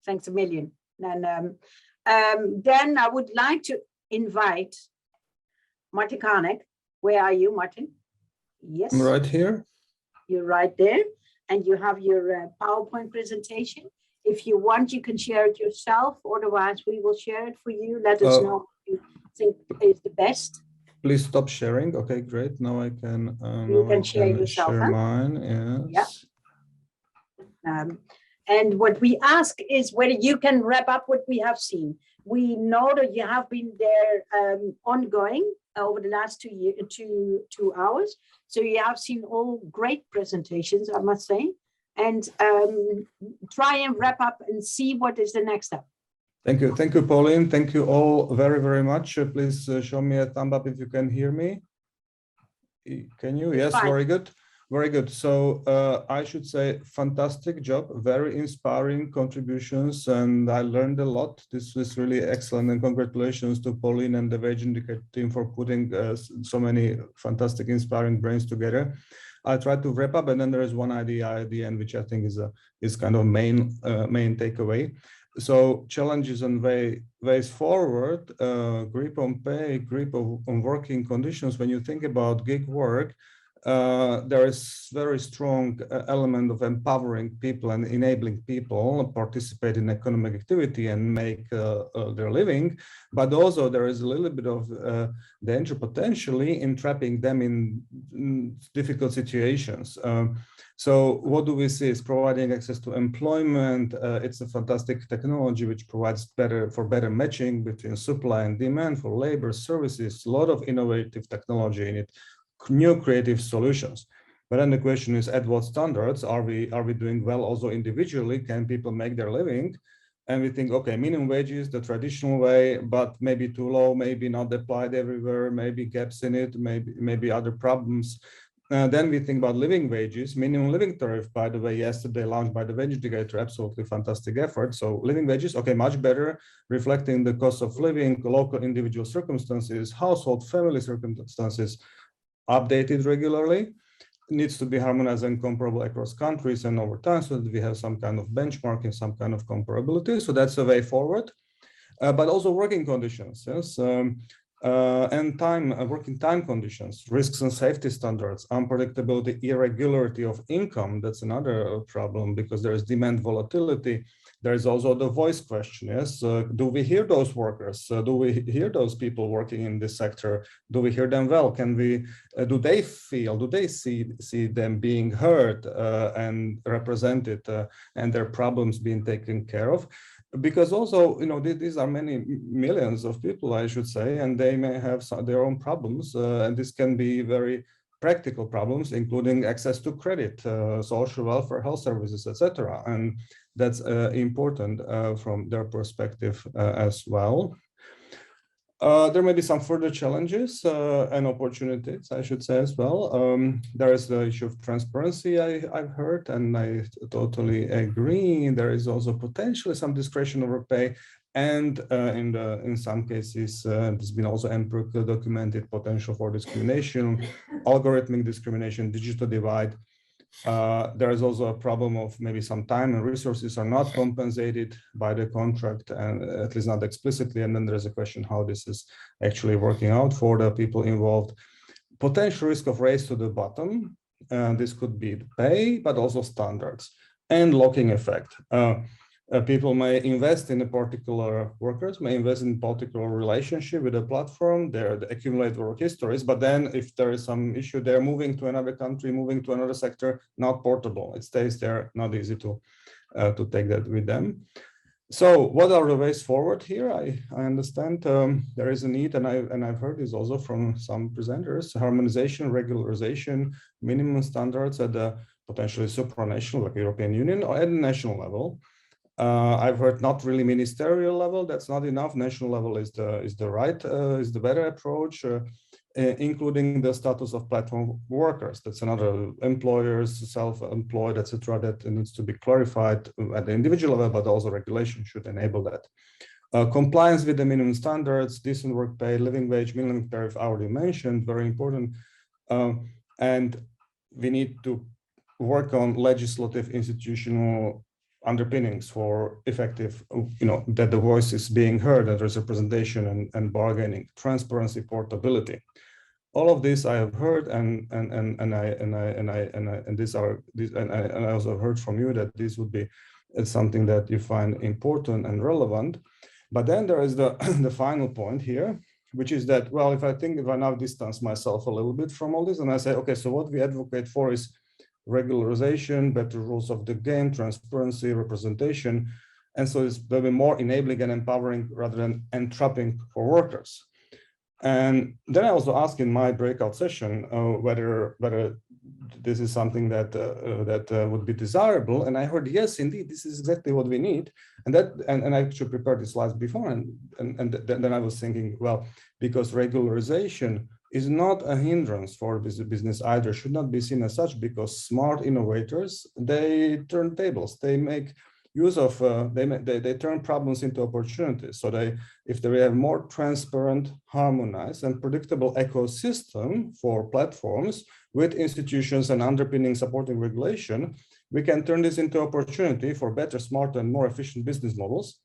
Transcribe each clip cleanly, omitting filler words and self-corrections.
Thanks a million. And then I would like to invite Martin Kahanec. Where are you, Martin? Yes. I'm right here. You're right there. And you have your PowerPoint presentation. If you want, you can share it yourself. Otherwise, we will share it for you. Let us know what you think is the best. Please stop sharing. Okay, great. Now I can, you can share yourself, share huh? mine. Yes. Yeah. And what we ask is whether you can wrap up what we have seen. We know that you have been there ongoing over the last 2 hours. So you have seen all great presentations, I must say. And try and wrap up and see what is the next step. Thank you, Pauline. Thank you all very, very much. Please show me a thumb up if you can hear me. Can you? Yes, fine. Very good. Very good. So I should say fantastic job, very inspiring contributions, and I learned a lot. This was really excellent, and congratulations to Pauline and the Wage Indicator team for putting so many fantastic, inspiring brains together. I'll try to wrap up, and then there is one idea at the end, which I think is kind of main takeaway. So challenges and ways forward, grip on pay, grip on working conditions. When you think about gig work, there is very strong element of empowering people and enabling people participate in economic activity and make their living, but also there is a little bit of danger potentially in trapping them in difficult situations. So what do we see is providing access to employment. It's a fantastic technology which provides better matching between supply and demand for labor services, a lot of innovative technology in it, new creative solutions. But then the question is, at what standards are we doing well also individually? Can people make their living? And we think, okay, minimum wages, the traditional way, but maybe too low, maybe not applied everywhere, maybe gaps in it, maybe other problems. Then we think about living wages, minimum living tariff, by the way, yesterday launched by the Wage Indicator, absolutely fantastic effort. So living wages, okay, much better, reflecting the cost of living, local individual circumstances, household, family circumstances, updated regularly. It needs to be harmonized and comparable across countries and over time so that we have some kind of benchmarking, some kind of comparability. So that's a way forward. But also working conditions, yes, and working time conditions, risks and safety standards, unpredictability, irregularity of income. That's another problem because there is demand volatility. There is also the voice question, yes. Do we hear those workers? Do we hear those people working in this sector? Do we hear them well? Can we, do they see them being heard and represented and their problems being taken care of? Because also, you know, these are many millions of people, I should say, and they may have their own problems, and this can be very practical problems, including access to credit, social welfare, health services, etc. And that's important from their perspective as well. There may be some further challenges and opportunities, I should say as well. There is the issue of transparency I've heard, and I totally agree. There is also potentially some discretion over pay, and in some cases, there's been also empirically documented potential for discrimination, algorithmic discrimination, digital divide. There is also a problem of maybe some time and resources are not compensated by the contract, and at least not explicitly. And then there's a question how this is actually working out for the people involved. Potential risk of race to the bottom. This could be the pay, but also standards and locking effect. People may invest in a particular workers, may invest in a particular relationship with a platform, they accumulate work histories, but then if there is some issue, they're moving to another country, moving to another sector, not portable. It stays there, not easy to take that with them. So what are the ways forward here? I understand there is a need, and I've heard this also from some presenters, harmonization, regularization, minimum standards at the potentially supranational, like European Union, or at the national level. I've heard not really ministerial level. That's not enough. National level is the better approach, including the status of platform workers. That's another employers, self-employed, etc. That needs to be clarified at the individual level, but also regulation should enable that. Compliance with the minimum standards, decent work pay, living wage, minimum tariff, already mentioned, very important. And we need to work on legislative institutional underpinnings for effective, that the voice is being heard, that there's representation and bargaining, transparency, portability. All of this I have heard, and I also heard from you that this would be something that you find important and relevant. But then there is the the final point here, which is that, well, if I now distance myself a little bit from all this, and I say, okay, so what we advocate for is regularization, better rules of the game, transparency, representation, and so it's very more enabling and empowering rather than entrapping for workers. And then I also asked in my breakout session whether this is something that would be desirable, and I heard yes, indeed, this is exactly what we need. And I actually prepared the slides before, and then I was thinking, well, because regularization is not a hindrance for business either, should not be seen as such, because smart innovators, they turn tables, they make use of, they turn problems into opportunities. So if they have more transparent, harmonized, and predictable ecosystem for platforms with institutions and underpinning supporting regulation, we can turn this into opportunity for better, smarter, and more efficient business models,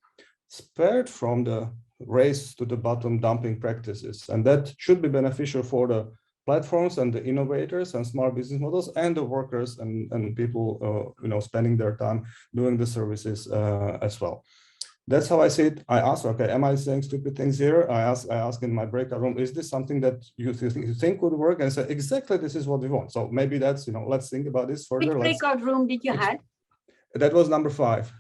spared from the race to the bottom dumping practices. And that should be beneficial for the platforms and the innovators and smart business models and the workers and people spending their time doing the services as well. That's how I see it. I ask, okay, am I saying stupid things here? I ask in my breakout room, is this something that you think would work? And I say, exactly, this is what we want. So maybe that's, let's think about this further. Which breakout room did you have? That was number 5.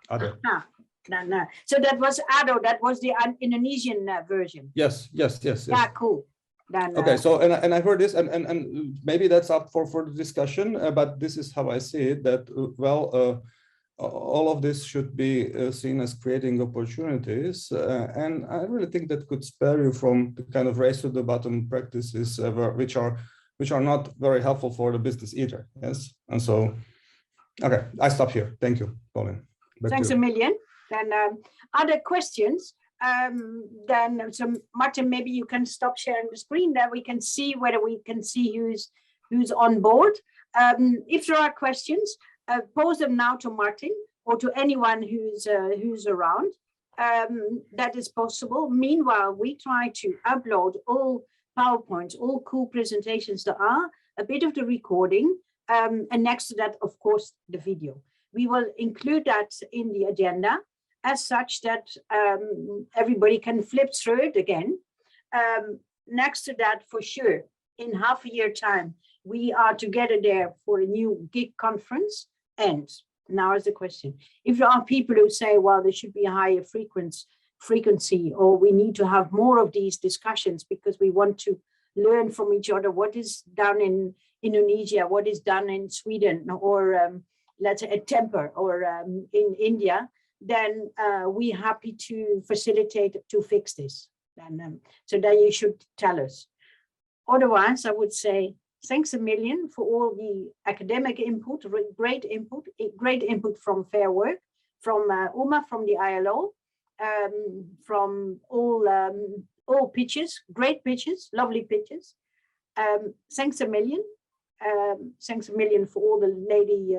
Ado. No. So that was Ado, that was the Indonesian version. Yes. Yeah, cool. Then, okay, so and I heard this, and maybe that's up for the discussion, but this is how I see it, that all of this should be seen as creating opportunities, and I really think that could spare you from the kind of race to the bottom practices which are not very helpful for the business either. Yes, and so okay, I stop here. Thank you, Pauline. Thanks a million. Then other questions. Then Martin, maybe you can stop sharing the screen, that we can see whether we can see who's on board. If there are questions, pose them now to Martin or to anyone who's around. That is possible. Meanwhile, we try to upload all PowerPoints, all cool presentations there are, a bit of the recording, and next to that, of course, the video. We will include that in the agenda as such that everybody can flip through it again. Next to that, for sure, in half a year time, we are together there for a new gig conference. And now is the question, if there are people who say, well, there should be a higher frequency, or we need to have more of these discussions because we want to learn from each other what is done in Indonesia, what is done in Sweden, or let's say at Temper, or in India, then we're happy to facilitate to fix this. And so then you should tell us. Otherwise, I would say thanks a million for all the academic input, great input from Fair Work, from Uma, from the ILO, from all pitches, great pitches, lovely pitches. Thanks a million. Thanks a million for all the lady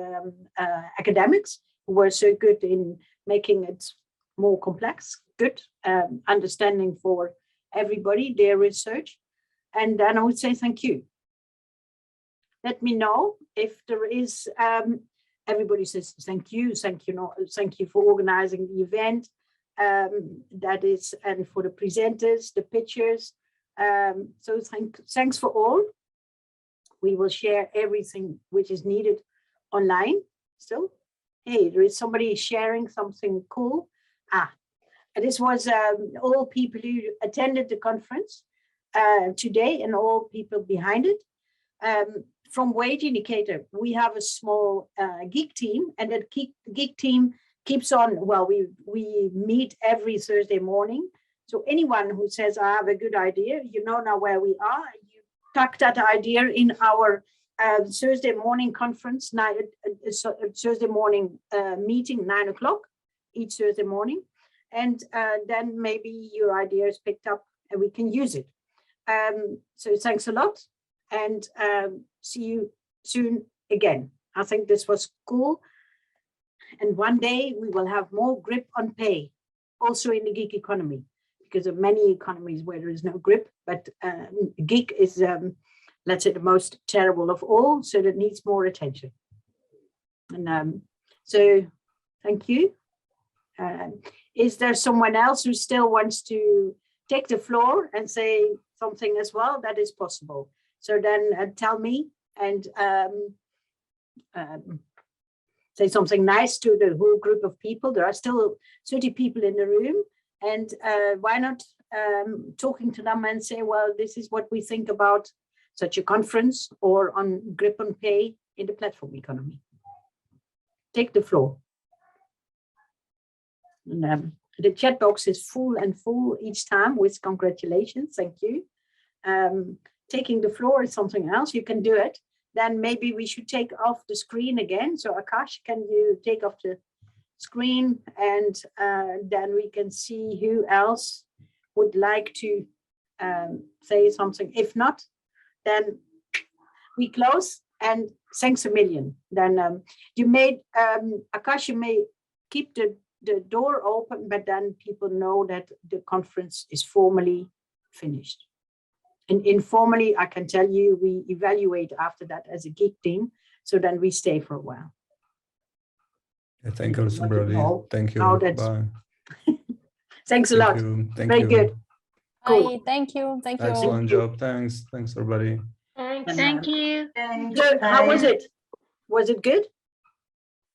academics who were so good in making it more complex, good understanding for everybody, their research. And then I would say thank you. Let me know if there is, everybody says thank you for organizing the event. That is, and for the presenters, the pictures. So thanks for all. We will share everything which is needed online still. Hey, there is somebody sharing something cool. This was all people who attended the conference today and all people behind it. From Wage Indicator, we have a small geek team, and that geek team keeps on. Well, we meet every Thursday morning. So anyone who says, I have a good idea, you know now where we are. You tuck that idea in our Thursday morning conference, Thursday morning meeting, 9 o'clock each Thursday morning. And then maybe your idea is picked up and we can use it. So thanks a lot, and see you soon again. I think this was cool. And one day we will have more grip on pay, also in the gig economy, because of many economies where there is no grip, but gig is, let's say, the most terrible of all, so that needs more attention. And so thank you. Is there someone else who still wants to take the floor and say something as well? That is possible. So then tell me and say something nice to the whole group of people. There are still 30 people in the room, and why not talking to them and say, well, this is what we think about such a conference or on grip on pay in the platform economy. Take the floor. And, the chat box is full and full each time with congratulations. Thank you. Taking the floor is something else. You can do it. Then maybe we should take off the screen again. So Akash, can you take off the screen, and then we can see who else would like to say something. If not, then we close, and thanks a million. Then you made, Akash, you may keep the door open, but then people know that the conference is formally finished. And informally, I can tell you, we evaluate after that as a gig team. So then we stay for a while. Yeah, thank you, also, Brody. Thank you. Bye. Thanks a lot. Thank Very you. good. Cool. Bye. Thank you. Thank you. Excellent job. Thanks. Thanks, everybody. Thank you. So how was it? Was it good?